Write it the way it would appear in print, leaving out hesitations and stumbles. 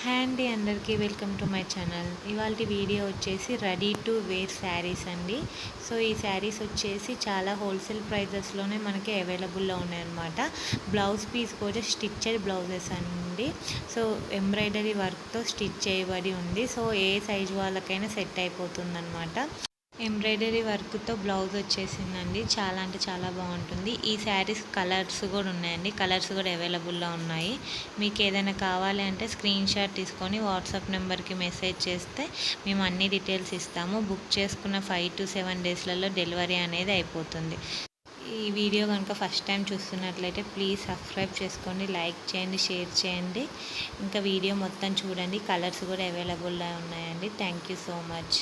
Hi అండి, అందరికీ welcome to my channel. ఇవాళ వీడియో వచ్చేసి రెడీ టు వేర్ శారీస్ అండి. సో ఈ శారీస్ వచ్చేసి చాలా హోల్సేల్ ప్రైజెస్లోనే మనకి అవైలబుల్లో ఉన్నాయన్నమాట. బ్లౌజ్ పీస్ కూడా స్టిచ్చెడ్ బ్లౌజెస్ అండి. సో ఎంబ్రాయిడరీ వర్క్తో స్టిచ్ చేయబడి ఉంది. సో ఏ సైజు వాళ్ళకైనా సెట్ అయిపోతుందన్నమాట. ఎంబ్రాయిడరీ వర్క్తో బ్లౌజ్ వచ్చేసిందండి. చాలా అంటే చాలా బాగుంటుంది. ఈ శారీస్ కలర్స్ కూడా ఉన్నాయండి. కలర్స్ కూడా అవైలబుల్లో ఉన్నాయి. మీకు ఏదైనా కావాలి అంటే స్క్రీన్ షాట్ తీసుకొని వాట్సాప్ నెంబర్కి మెసేజ్ చేస్తే మేము అన్ని డీటెయిల్స్ ఇస్తాము. బుక్ చేసుకున్న 5 to 7 డేస్లలో డెలివరీ అనేది అయిపోతుంది. ఈ వీడియో కనుక ఫస్ట్ టైం చూస్తున్నట్లయితే ప్లీజ్ సబ్స్క్రైబ్ చేసుకోండి, లైక్ చేయండి, షేర్ చేయండి. ఇంకా వీడియో మొత్తం చూడండి. కలర్స్ కూడా అవైలబుల్లో ఉన్నాయండి. Thank you so much.